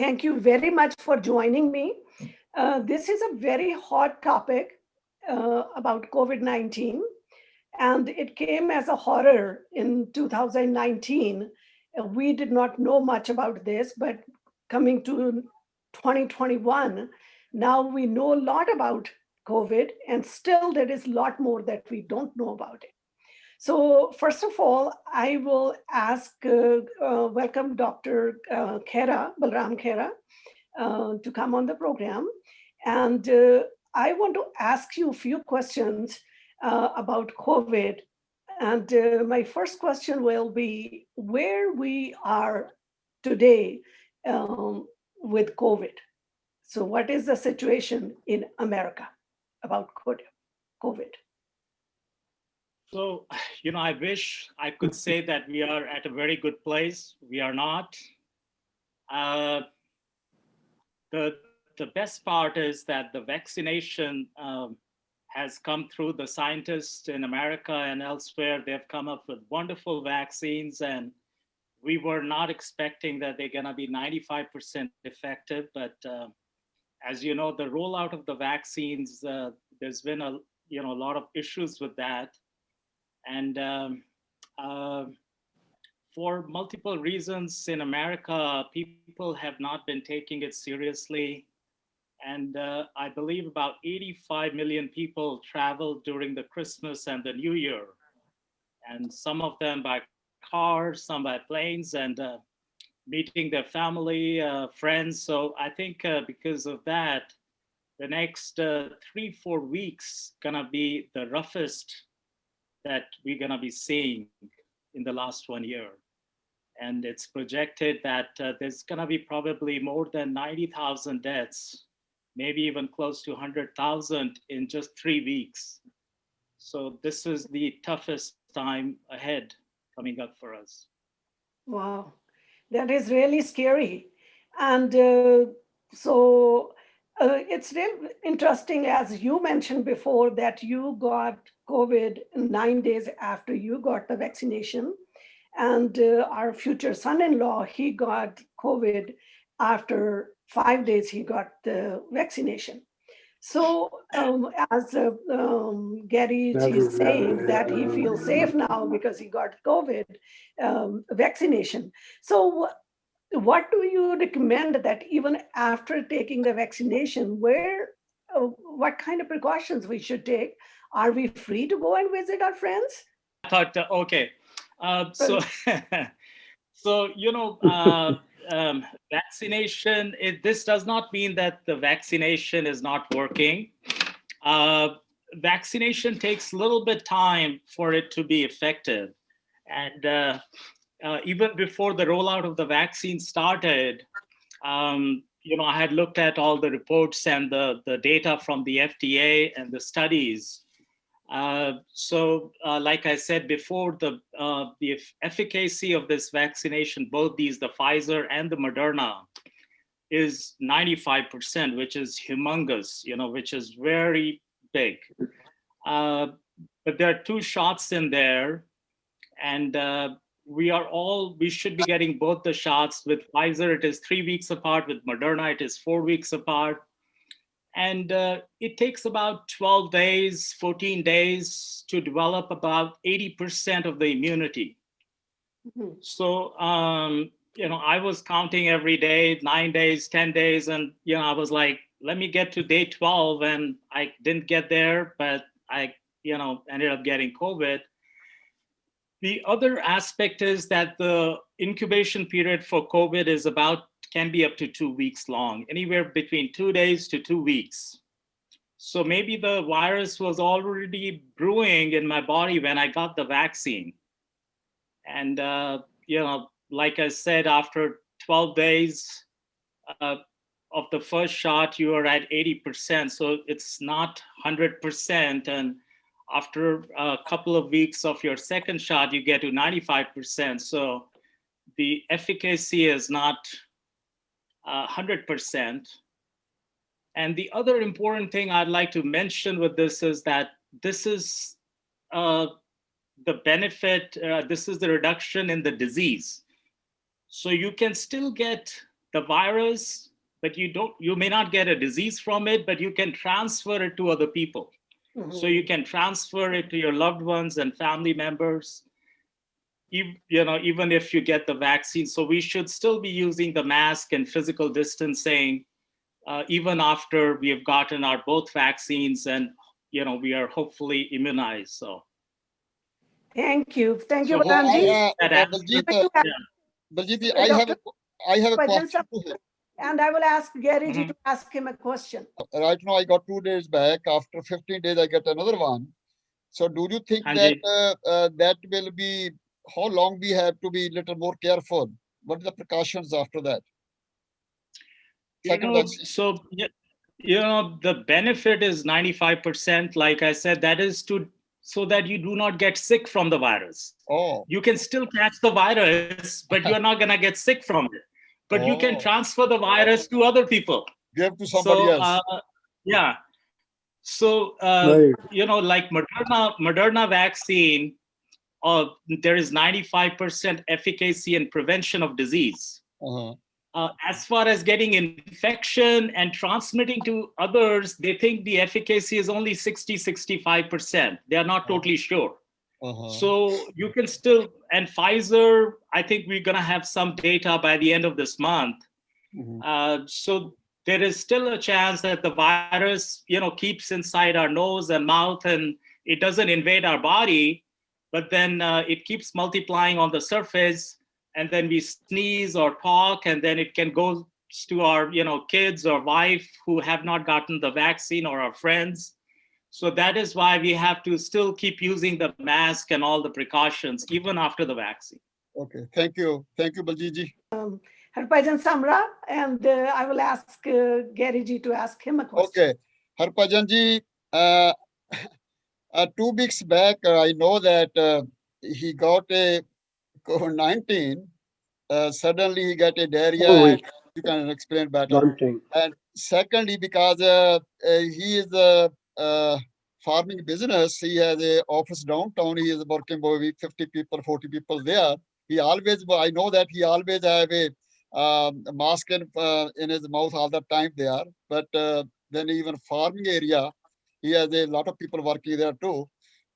Thank you very much for joining me. This is a very hot topic about COVID-19, and it came as a horror in 2019. We did not know much about this, but coming to 2021, now we know a lot about COVID, and still there is a lot more that we don't know about it. So first of all, I will welcome Dr. Balram Khera, to come on the program. And I want to ask you a few questions about COVID. And my first question will be where we are today with COVID. So what is the situation in America about COVID? So, I wish I could say that we are at a very good place. We are not. The best part is that the vaccination has come through. The scientists in America and elsewhere, they've come up with wonderful vaccines, and we were not expecting that they're going to be 95% effective. But as you know, the rollout of the vaccines, there's been a lot of issues with that. And for multiple reasons in America, people have not been taking it seriously. And I believe about 85 million people traveled during the Christmas and the New Year. And some of them by cars, some by planes, and meeting their family, friends. So I think because of that, the next 3-4 weeks gonna be the roughest that we're gonna be seeing in the last 1 year. And it's projected that there's gonna be probably more than 90,000 deaths, maybe even close to 100,000 in just 3 weeks. So this is the toughest time ahead coming up for us. Wow, that is really scary. And it's really interesting, as you mentioned before, that you got COVID 9 days after you got the vaccination. And our future son-in-law, he got COVID after 5 days he got the vaccination. So as Gary is saying that he feels safe now because he got COVID vaccination. So what do you recommend that even after taking the vaccination, what kind of precautions we should take? Are we free to go and visit our friends? I thought, okay. So, vaccination, this does not mean that the vaccination is not working. Vaccination takes a little bit time for it to be effective. And even before the rollout of the vaccine started, I had looked at all the reports and the data from the FDA and the studies. Like I said before, the efficacy of this vaccination, both these, the Pfizer and the Moderna, is 95%, which is humongous, which is very big. But there are 2 shots in there, and we should be getting both the shots. With Pfizer, it is 3 weeks apart. With Moderna, it is 4 weeks apart. And it takes about 12 days, 14 days to develop about 80% of the immunity. Mm-hmm. So, I was counting every day, 9 days, 10 days. And, I was like, let me get to day 12. And I didn't get there, but I, ended up getting COVID. The other aspect is that the incubation period for COVID can be up to 2 weeks long, anywhere between 2 days to 2 weeks. So maybe the virus was already brewing in my body when I got the vaccine. And, like I said, after 12 days of the first shot, you are at 80%. So it's not 100%. And after a couple of weeks of your second shot, you get to 95%. So the efficacy is not 100%. And the other important thing I'd like to mention with this is that this is the benefit, this is the reduction in the disease. So you can still get the virus, but you may not get a disease from it, but you can transfer it to other people. So you can transfer it to your loved ones and family members, even if you get the vaccine. So we should still be using the mask and physical distancing, even after we have gotten our both vaccines and we are hopefully immunized. So Thank you. Thank you, So Varanji. Baljeet, Dr. I have a Bhajan question to him. And I will ask Gary ji to ask him a question. Right now, I got 2 days back. After 15 days, I get another one. So do you think that that will be, how long we have to be a little more careful? What are the precautions after that? So the benefit is 95%. Like I said, that is so that you do not get sick from the virus. Oh. You can still catch the virus, but you're not going to get sick from it. But you can transfer the virus to other people. Give to somebody else. Yeah. So, like Moderna vaccine, there is 95% efficacy in prevention of disease. As far as getting infection and transmitting to others, they think the efficacy is only 60-65%. They are not totally sure. So you can still, and Pfizer, I think we're going to have some data by the end of this month. So there is still a chance that the virus, keeps inside our nose and mouth, and it doesn't invade our body, but then it keeps multiplying on the surface, and then we sneeze or talk, and then it can go to our, kids or wife who have not gotten the vaccine, or our friends. So that is why we have to still keep using the mask and all the precautions, even after the vaccine. Okay, thank you. Thank you, Baljeet. Harbhajan Samra, and I will ask Gary ji to ask him a question. Okay, Harbhajan ji, 2 weeks back, I know that he got a COVID-19. Suddenly he got a diarrhea. And you can explain better. And secondly, because he is a farming business, he has a office downtown. He is working with 50 people, 40 people there. I know that he always have a mask in his mouth all the time there. But then even farming area, he has a lot of people working there too.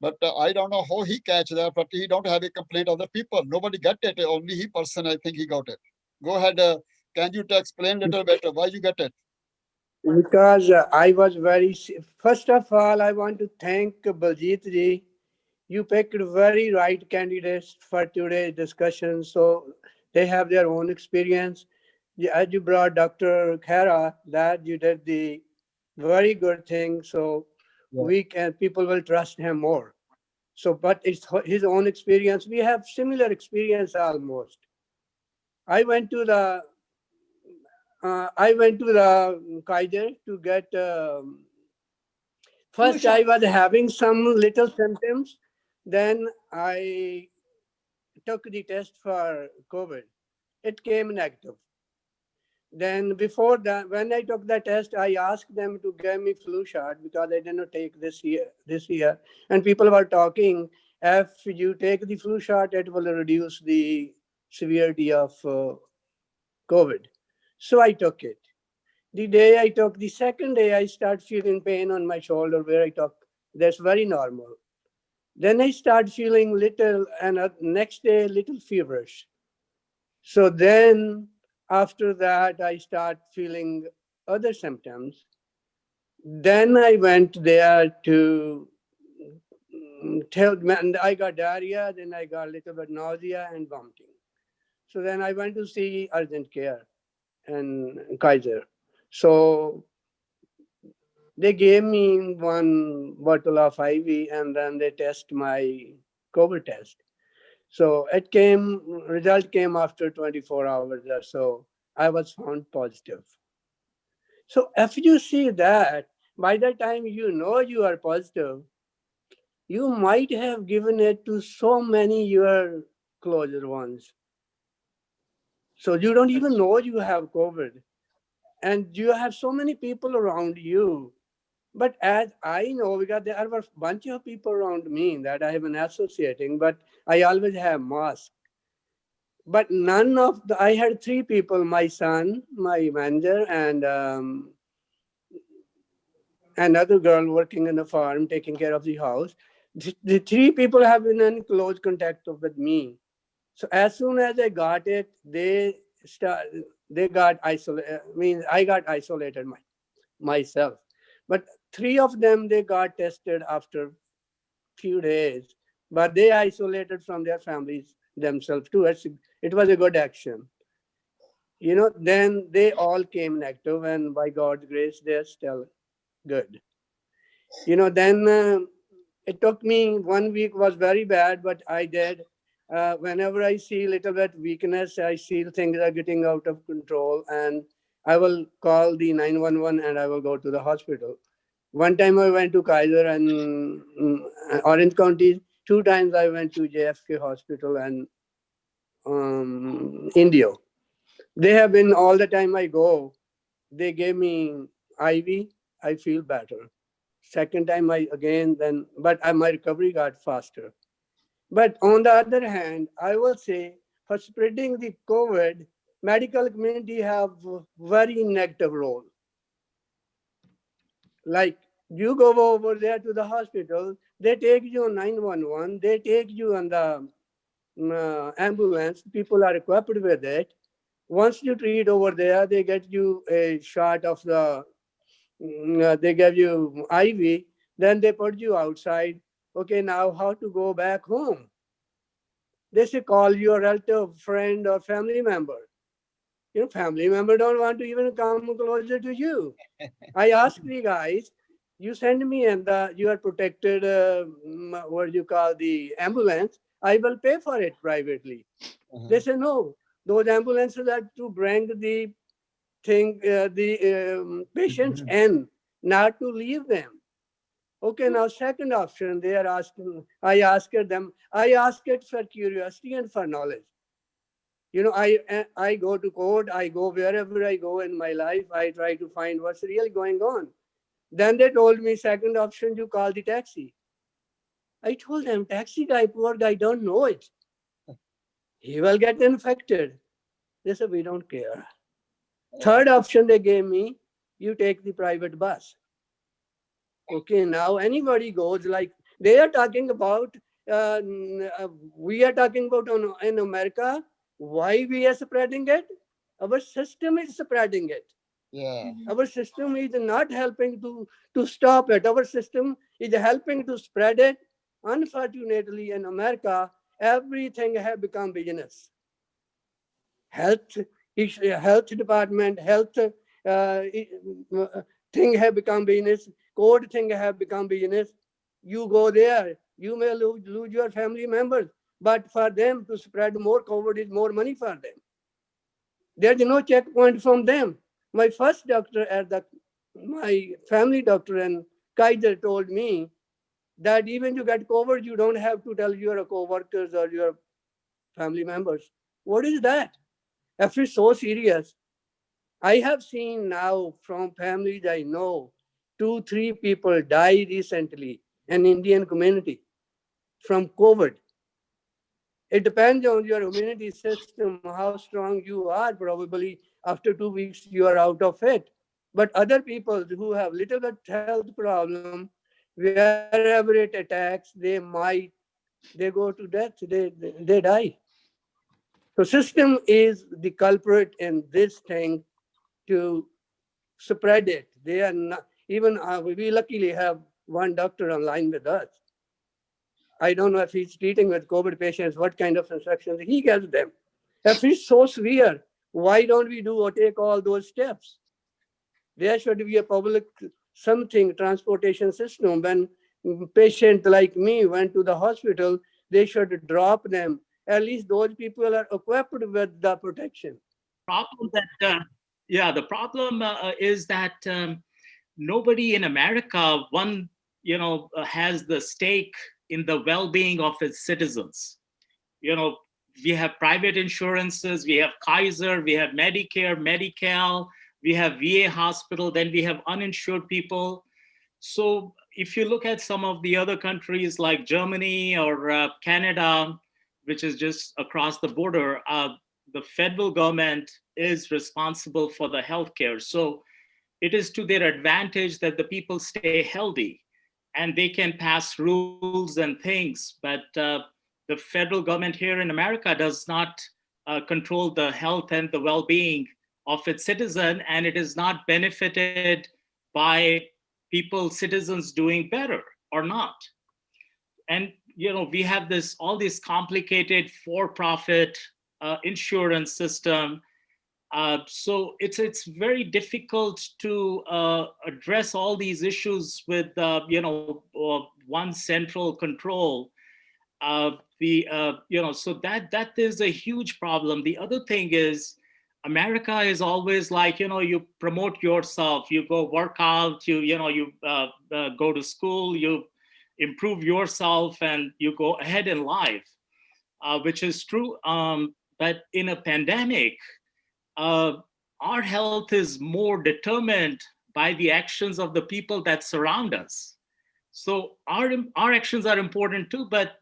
But I don't know how he catch that, but he don't have a complaint of the people. Nobody got it. Only he person, I think he got it. Go ahead. Can you explain a little better why you get it? Because I was first of all, I want to thank Baljeet ji. You picked very right candidates for today's discussion. So they have their own experience. As you brought Dr. Khera, that you did the very good thing. So people will trust him more. So, but it's his own experience. We have similar experience almost. I went to the Kaiser to get. First, I was having some little symptoms. Then I took the test for COVID. It came negative. Then before that, when I took the test, I asked them to give me flu shot because I did not take this year. And people were talking, if you take the flu shot, it will reduce the severity of COVID. So I took it. The second day, I start feeling pain on my shoulder where I took. That's very normal. Then I start feeling little, and next day, little feverish. So then after that, I start feeling other symptoms. Then I went there to and I got diarrhea, then I got a little bit nausea and vomiting. So then I went to see urgent care and Kaiser. So they gave me one bottle of IV and then they test my COVID test. So result came after 24 hours or so. I was found positive. So if you see that, by the time you know you are positive, you might have given it to so many your closer ones. So you don't even know you have COVID. And you have so many people around you. But as I know, because there are a bunch of people around me that I have been associating, but I always have mask. But none of the, I had three people, my son, my manager, and another girl working in the farm, taking care of the house. The three people have been in close contact with me. So as soon as I got it, they got isolated. I mean, I got isolated myself. But three of them, they got tested after few days, but they isolated from their families themselves too. It was a good action. Then they all came negative, and by God's grace, they're still good. Then it took me 1 week, was very bad, but I did. Whenever I see little bit weakness, I see things are getting out of control, and I will call the 911 and I will go to the hospital. One time I went to Kaiser and Orange County. Two times I went to JFK Hospital and Indio. They have been all the time I go. They gave me IV. I feel better. Second time I again then, but my recovery got faster. But on the other hand, I will say for spreading the COVID, medical community have very negative role. Like you go over there to the hospital, they take you on 911, they take you on the ambulance, people are equipped with it. Once you treat over there, they get you a shot of they give you IV, then they put you outside. Okay, now how to go back home? They say call your relative, friend, or family member. Family member don't want to even come closer to you. I asked the guys, you send me and you are protected, what you call the ambulance, I will pay for it privately. They say, no, those ambulances are to bring the patients in, not to leave them. Okay, now second option, they are asking, I asked it for curiosity and for knowledge. I go to court, I go wherever I go in my life, I try to find what's really going on. Then they told me, second option, you call the taxi. I told them, taxi guy, poor guy, don't know it. He will get infected. They said, we don't care. Third option they gave me, you take the private bus. Okay, now anybody goes, like they are talking about, we are talking about in America, why we are spreading it? Our system is spreading it. Yeah. Our system is not helping to stop it. Our system is helping to spread it. Unfortunately, in America, everything has become business. Health department, health thing have become business. Code thing have become business. You go there, you may lose your family members, but for them to spread more COVID is more money for them. There's no checkpoint from them. My first doctor my family doctor in Kaiser told me that even you get COVID, you don't have to tell your co-workers or your family members. What is that? If it's so serious, I have seen now from families I know, 2-3 people die recently in Indian community from COVID. It depends on your immunity system, how strong you are. Probably after 2 weeks, you are out of it. But other people who have little bit health problem, wherever it attacks, they go to death, they die. So system is the culprit in this thing to spread it. They are not, even we luckily have one doctor online with us. I don't know if he's treating with COVID patients, what kind of instructions he gives them. If it's so severe, why don't we do or take all those steps? There should be a public something transportation system. When patient like me went to the hospital, they should drop them. At least those people are equipped with the protection. Problem that the problem is that nobody in America has the stake in the well-being of its citizens. We have private insurances, we have Kaiser, we have Medicare, Medi-Cal, we have VA hospital, then we have uninsured people. So if you look at some of the other countries like Germany or Canada, which is just across the border, the federal government is responsible for the healthcare. So it is to their advantage that the people stay healthy, and they can pass rules and things. But the federal government here in America does not control the health and the well-being of its citizen, and it is not benefited by people, citizens doing better or not. And we have all this complicated for-profit insurance system. So it's very difficult to address all these issues with one central control. So that is a huge problem. The other thing is, America is always like, you promote yourself, you go work out, you go to school, you improve yourself, and you go ahead in life, which is true. But in a pandemic, our health is more determined by the actions of the people that surround us. So our actions are important too, but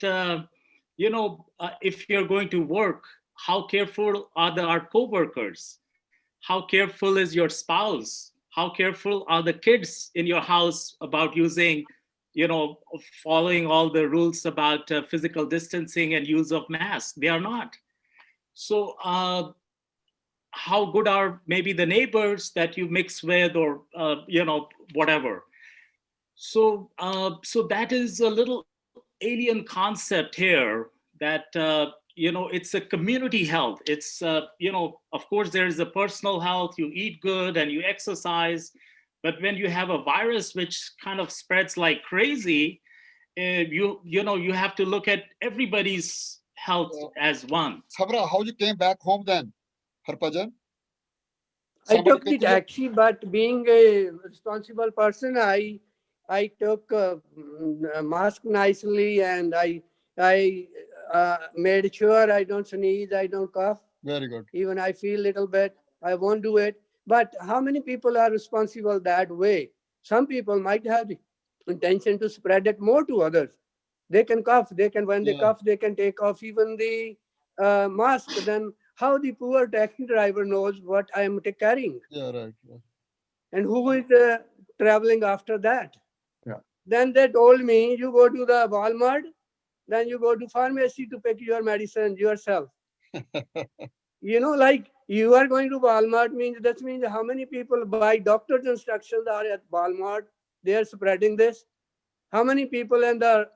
if you're going to work, how careful are our coworkers? How careful is your spouse? How careful are the kids in your house about using, following all the rules about physical distancing and use of masks? They are not. So how good are maybe the neighbors that you mix with, or whatever. So that is a little alien concept here, that it's a community health. It's of course there is a personal health. You eat good and you exercise, but when you have a virus which kind of spreads like crazy, you have to look at everybody's health as one. Samra, how you came back home then, Harbhajan? I took the taxi, but being a responsible person, I took a mask nicely, and I made sure I don't sneeze, I don't cough. Very good. Even I feel a little bit, I won't do it. But how many people are responsible that way? Some people might have the intention to spread it more to others. They can cough, when they cough, they can take off even the mask. Then how the poor taxi driver knows what I am carrying? Yeah, right. And who is traveling after that? Yeah. Then they told me, you go to the Walmart, then you go to pharmacy to pick your medicine yourself. Like you are going to Walmart that means how many people by doctor's instructions are at Walmart, they are spreading this. How many people in the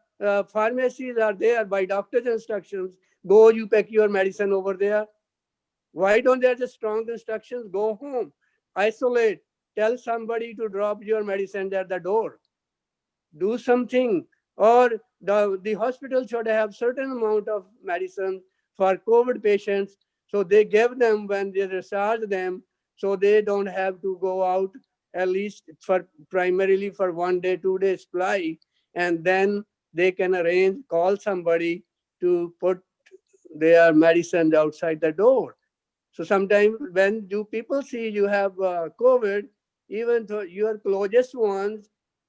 pharmacies are there by doctor's instructions? Go, you pick your medicine over there. Why don't they have just strong instructions? Go home, isolate, tell somebody to drop your medicine at the door. Do something. Or the hospital should have certain amount of medicine for COVID patients. So they give them when they discharge them, so they don't have to go out, at least primarily for 1 day, 2 days supply. And then they can call somebody to put their medicine outside the door. So sometimes when people see you have COVID, even though your closest ones,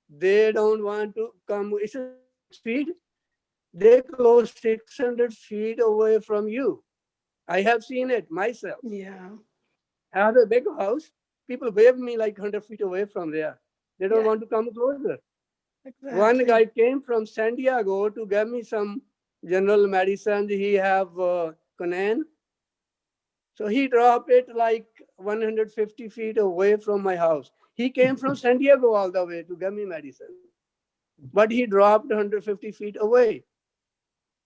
they don't want to come. It's 600 feet. They close 600 feet away from you. I have seen it myself. Yeah. I have a big house. People wave me like 100 feet away from there. They don't want to come closer. Exactly. One guy came from San Diego to give me some general medicine. He have Conan. So he dropped it like 150 feet away from my house. He came from San Diego all the way to give me medicine. But he dropped 150 feet away.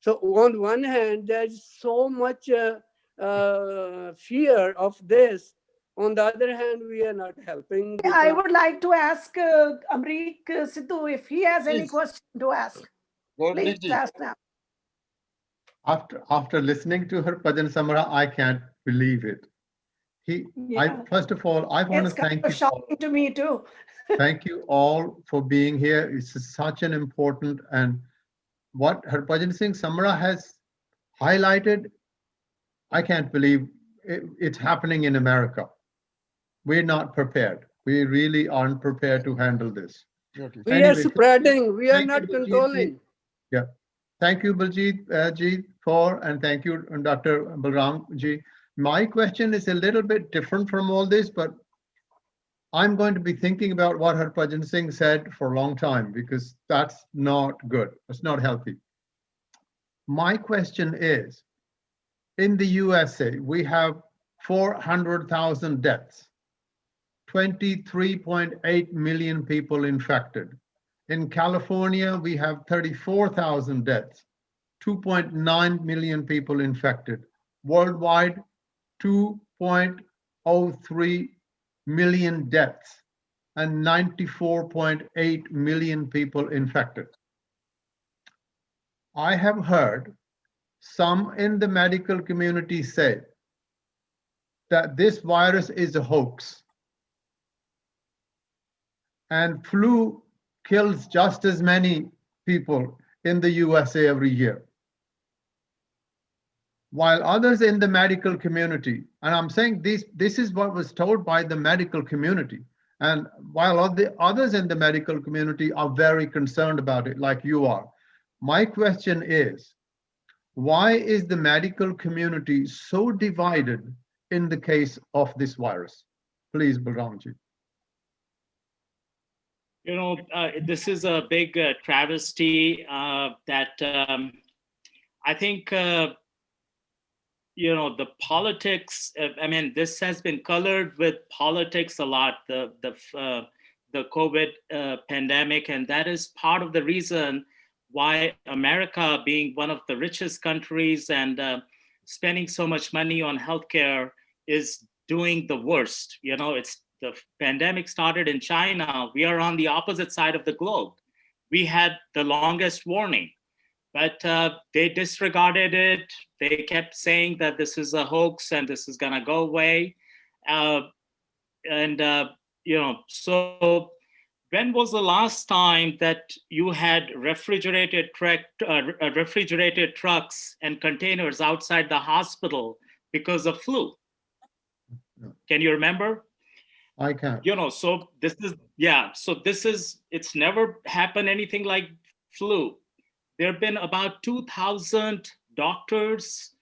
So on one hand, there's so much fear of this. On the other hand, we are not helping. I would like to ask Amrik Sidhu if he has any question to ask. Please ask now. After listening to Harbhajan Samra, I can't believe it. First of all, I want to thank you. It's shocking to me too. Thank you all for being here. It's such an important, and what Harbhajan Singh Samra has highlighted, I can't believe it's happening in America. We're not prepared. We really aren't prepared to handle this. We are spreading. We are not controlling. Yeah. Thank you, Baljeet ji, and thank you, Dr. Balram ji. My question is a little bit different from all this, but I'm going to be thinking about what Harbhajan Singh said for a long time because that's not good. It's not healthy. My question is, in the USA, we have 400,000 deaths, 23.8 million people infected. In California, we have 34,000 deaths, 2.9 million people infected. Worldwide, 2.03 million deaths and 94.8 million people infected. I have heard some in the medical community say that this virus is a hoax and flu kills just as many people in the USA every year. While others in the medical community, and I'm saying this is what was told by the medical community, and while the others in the medical community are very concerned about it, like you are, my question is, why is the medical community so divided in the case of this virus? Please, Balramji. You know, this is a big travesty that I think, you know, the politics, I mean, this has been colored with politics a lot, the COVID pandemic, and that is part of the reason why America, being one of the richest countries and spending so much money on healthcare, is doing the worst. You know, it's the pandemic started in China. We are on the opposite side of the globe. We had the longest warning, but they disregarded it. They kept saying that this is a hoax and this is gonna go away. You know, so when was the last time that you had refrigerated trucks and containers outside the hospital because of flu? No. Can you remember? I can. You know, so this is, yeah, so this is, it's never happened anything like flu. There have been about 2,000 doctors,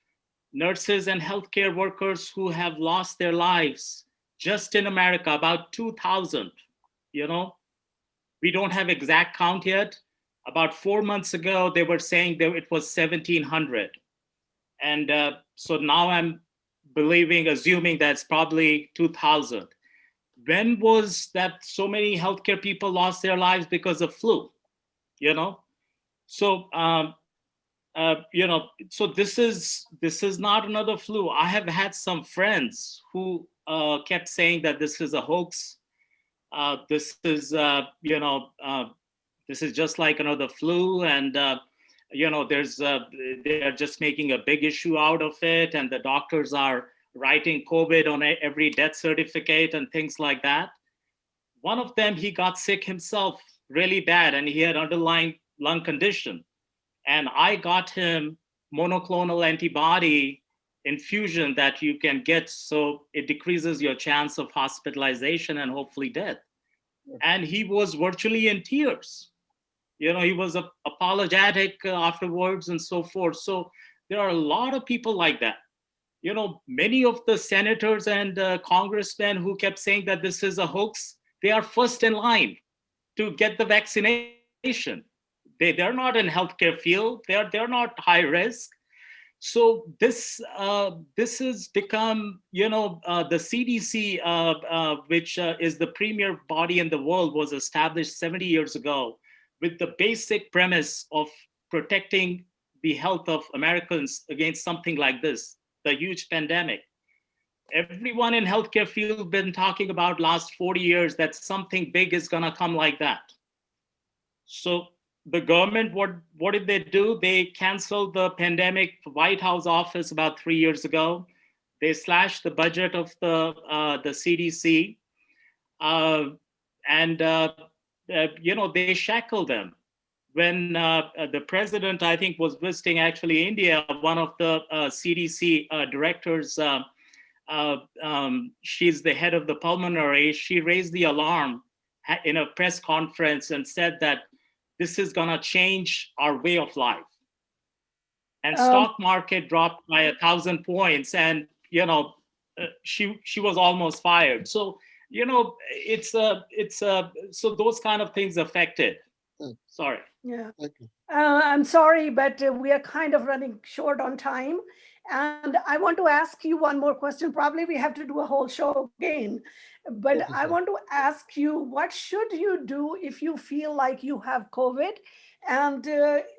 nurses, and healthcare workers who have lost their lives just in America, about 2,000, you know. We don't have exact count yet. About 4 months ago, they were saying that it was 1,700. And so now I'm assuming that's probably 2,000. When was that so many healthcare people lost their lives because of flu? You know, so you know, so this is not another flu. I have had some friends who kept saying that this is a hoax. This is you know, this is just like another flu, and you know, they're just making a big issue out of it, and the doctors are writing COVID on every death certificate and things like that. One of them, he got sick himself really bad, and he had underlying lung condition. And I got him monoclonal antibody infusion that you can get, so it decreases your chance of hospitalization and hopefully death. And he was virtually in tears. You know, he was apologetic afterwards and so forth. So there are a lot of people like that. You know, many of the senators and congressmen who kept saying that this is a hoax, they are first in line to get the vaccination. They're not in healthcare field. They're not high risk. So this has become, you know, the CDC, which is the premier body in the world, was established 70 years ago with the basic premise of protecting the health of Americans against something like this, the huge pandemic. Everyone in healthcare field been talking about last 40 years that something big is gonna come like that. So the government, what did they do? They canceled the pandemic White House office about 3 years ago. They slashed the budget of the CDC, and you know, they shackled them. When the president, I think, was visiting actually India, one of the CDC directors, she's the head of the pulmonary, she raised the alarm in a press conference and said that this is gonna change our way of life. and stock market dropped by 1,000 points, and she was almost fired. So so those kind of things affected. Sorry. Yeah. Okay. I'm sorry, but we are kind of running short on time. And I want to ask you one more question. Probably we have to do a whole show again. But Okay, I sir. want to ask you, what should you do if you feel like you have COVID? And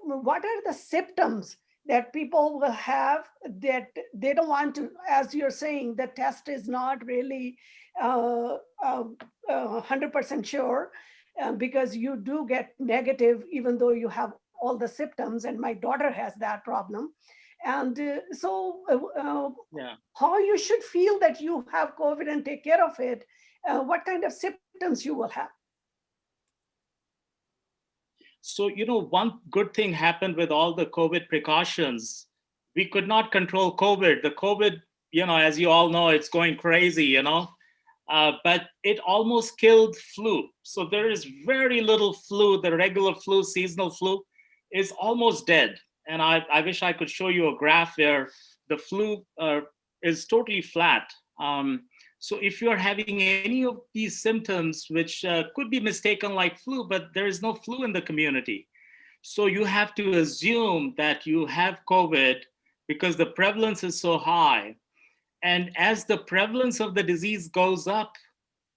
what are the symptoms that people will have that they don't want to, as you're saying, the test is not really 100% sure, because you do get negative even though you have all the symptoms, and my daughter has that problem. And Yeah. how you should feel that you have COVID and take care of it, what kind of symptoms you will have. So, one good thing happened with all the COVID precautions. We could not control COVID. The COVID, as you all know, it's going crazy, but it almost killed flu. So there is very little flu. The regular flu, seasonal flu, is almost dead. And I wish I could show you a graph where the flu is totally flat. So if you're having any of these symptoms, which could be mistaken like flu, but there is no flu in the community. So you have to assume that you have COVID because the prevalence is so high. And as the prevalence of the disease goes up,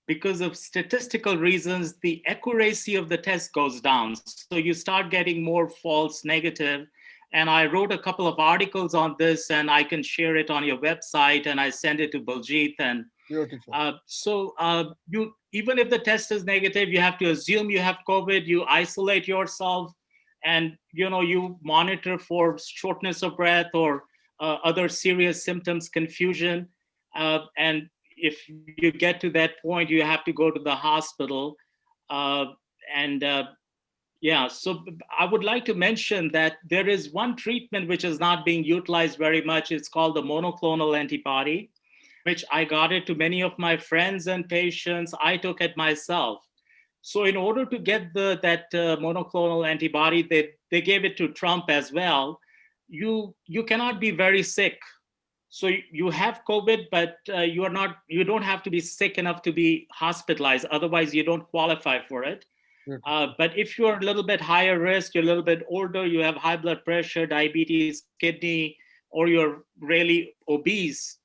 because of statistical reasons, the accuracy of the test goes down. So you start getting more false negative. And I wrote a couple of articles on this, and I can share it on your website, and I send it to Baljeet. And Beautiful. so you, even if the test is negative, you have to assume you have COVID, you isolate yourself, and you monitor for shortness of breath or other serious symptoms, confusion. And if you get to that point, you have to go to the hospital. Yeah, so I would like to mention that there is one treatment which is not being utilized very much. It's called the monoclonal antibody, which I got it to many of my friends and patients. I took it myself. So in order to get that monoclonal antibody, they gave it to Trump as well. You cannot be very sick. So you have COVID, but you don't have to be sick enough to be hospitalized. Otherwise, you don't qualify for it. But if you're a little bit higher risk, you're a little bit older, you have high blood pressure, diabetes, kidney, or you're really obese,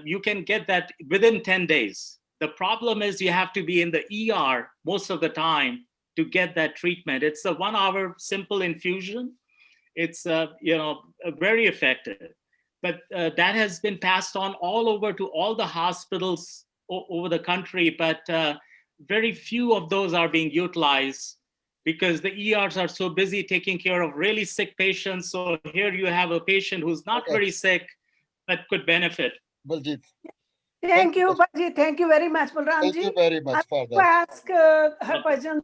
you can get that within 10 days. The problem is you have to be in the ER most of the time to get that treatment. It's a 1 hour simple infusion. It's very effective. But that has been passed on all over to all the hospitals over the country, but very few of those are being utilized because the ERs are so busy taking care of really sick patients. So here you have a patient who's not very sick, but could benefit. Baljeet. Thank you, Baljeet. Thank you very much, Balramji. Thank you very much for I that. ask Harbhajan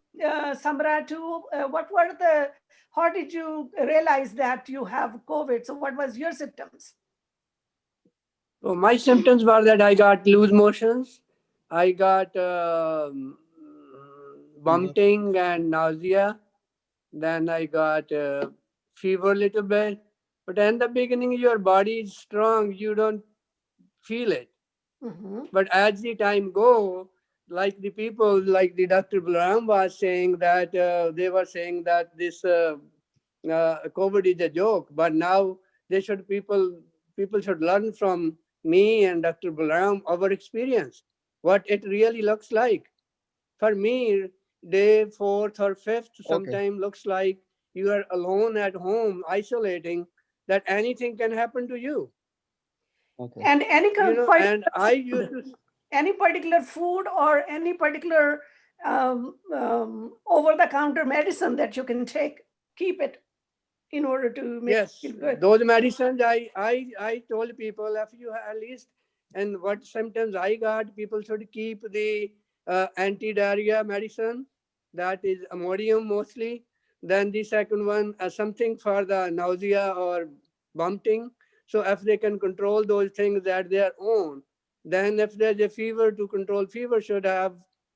Samra too, how did you realize that you have COVID? So what was your symptoms? So my symptoms were that I got loose motions, I got vomiting and nausea, then I got fever a little bit. But in the beginning, your body is strong, you don't feel it. Mm-hmm. But as the time go, like the people, like the Dr. Balaram was saying that they were saying that this COVID is a joke. But now people should learn from me and Dr. Balaram our experience, what it really looks like. For me, day fourth or fifth sometimes looks like you are alone at home, isolating, that anything can happen to you. And any and I used to, any particular food or any particular over-the-counter medicine that you can keep it in order to make yes, it good. those medicines I told people, if you at least, and what symptoms I got, people should keep the anti-diarrhea medicine, that is Imodium mostly. Then the second one, something for the nausea or vomiting. So if they can control those things at their own, then if there's a fever, to control fever should have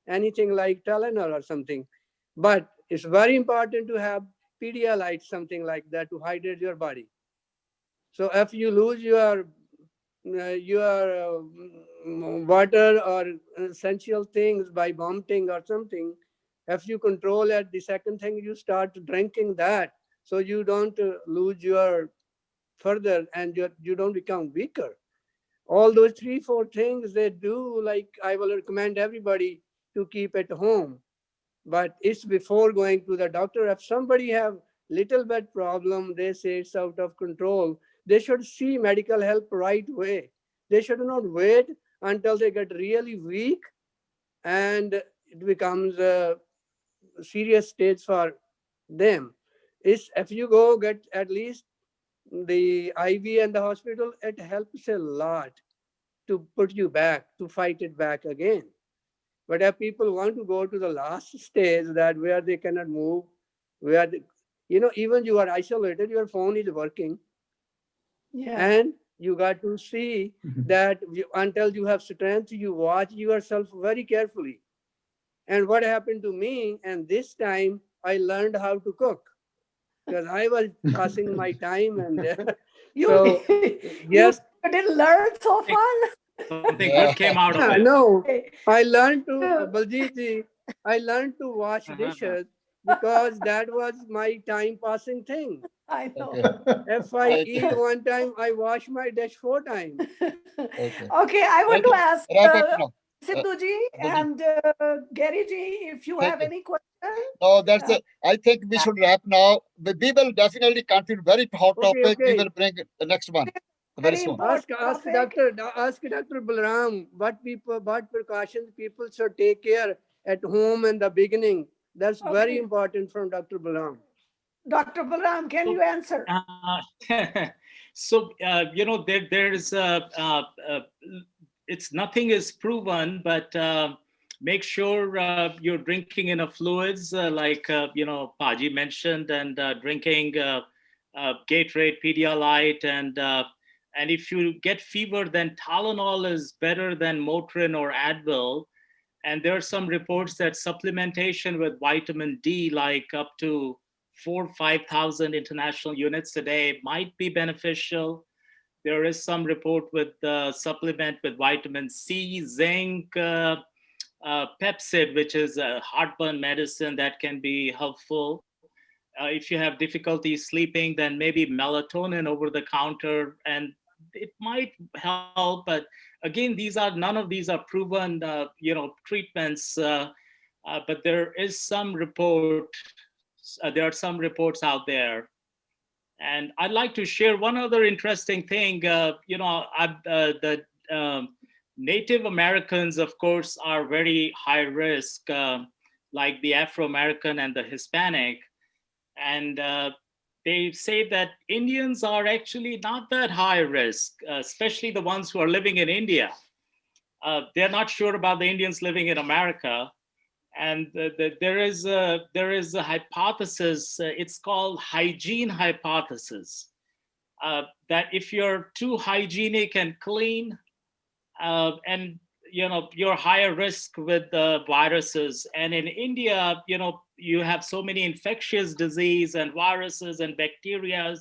anything like Tylenol or something. But it's very important to have Pedialyte, something like that, to hydrate your body. So if you lose your water or essential things by vomiting or something, if you control it, the second thing you start drinking that, so you don't lose your further and you don't become weaker. All those 3 4 things they do, like I will recommend everybody to keep at home, but it's before going to the doctor. If somebody have little bit problem, they say it's out of control, they should see medical help right away. They should not wait until they get really weak and it becomes a serious stage for them. Is if you go get at least the IV in the hospital, it helps a lot to put you back, to fight it back again. But if people want to go to the last stage, that where they cannot move, where even you are isolated, your phone is working, Yeah. and you got to see that until you have strength, you watch yourself very carefully. And what happened to me, and this time I learned how to cook because I was passing my time, and You so you yes, didn't learn so far. Something Yeah. good came out of yeah, it. no, Okay. I learned to Yeah, Baljit ji, I learned to wash Uh-huh. dishes because that was my time passing thing. I know. Okay. If I Right. eat one time, I wash my dish 4 times. Okay. Okay, I want Right. to ask Wrap up now. Sidhu ji Baljeet. and Gary ji, if you Thank have you. any question. No, that's Uh, it. I think we should wrap now. We will definitely continue very hot Okay, topic. We okay. will bring the next one very Very soon. important Ask topic. Dr. Balram what precautions people should take care at home in the beginning. That's very Okay, important from Dr. Balram. Dr. Balram, can you So, answer? there's it's nothing is proven, but make sure you're drinking enough fluids, like Paji mentioned, and drinking Gatorade, Pedialyte, and if you get fever, then Tylenol is better than Motrin or Advil. And there are some reports that supplementation with vitamin D, like up to 5,000 international units a day, might be beneficial. There is some report with supplement with vitamin C, zinc, Pepsid, which is a heartburn medicine that can be helpful. If you have difficulty sleeping, then maybe melatonin over the counter, and it might help. But again, none of these are proven, treatments. But there are some reports out there. And I'd like to share one other interesting thing. The Native Americans, of course, are very high risk, like the Afro American and the Hispanic. And they say that Indians are actually not that high risk, especially the ones who are living in India. They're not sure about the Indians living in America. And there is a hypothesis. It's called hygiene hypothesis. That if you're too hygienic and clean, and you're higher risk with the viruses. And in India, you have so many infectious disease and viruses and bacteria,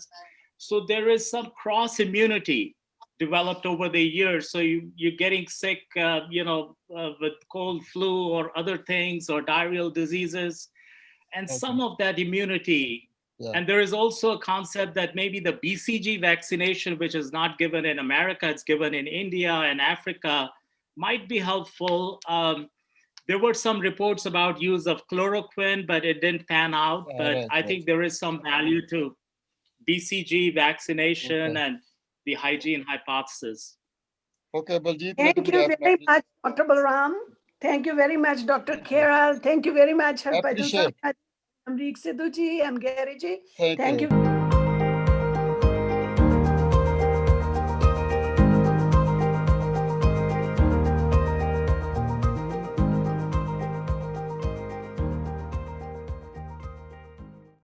so there is some cross immunity developed over the years. So you're getting sick, with cold, flu, or other things, or diarrheal diseases, and Okay. some of that immunity. Yeah. And there is also a concept that maybe the BCG vaccination, which is not given in America, it's given in India and Africa, might be helpful. There were some reports about use of chloroquine, but it didn't pan out. But Right. I Right. think there is some value to BCG vaccination Okay. and the hygiene hypothesis. Okay, Baljeet, let Thank me you wrap now, very please. much, Dr. Balram. Thank you very much, Dr. Kheral. Thank you very much, Harbhajan Appreciate. Sangha, Amrik Sidhu ji, and Gary ji. Thank Thank you. you.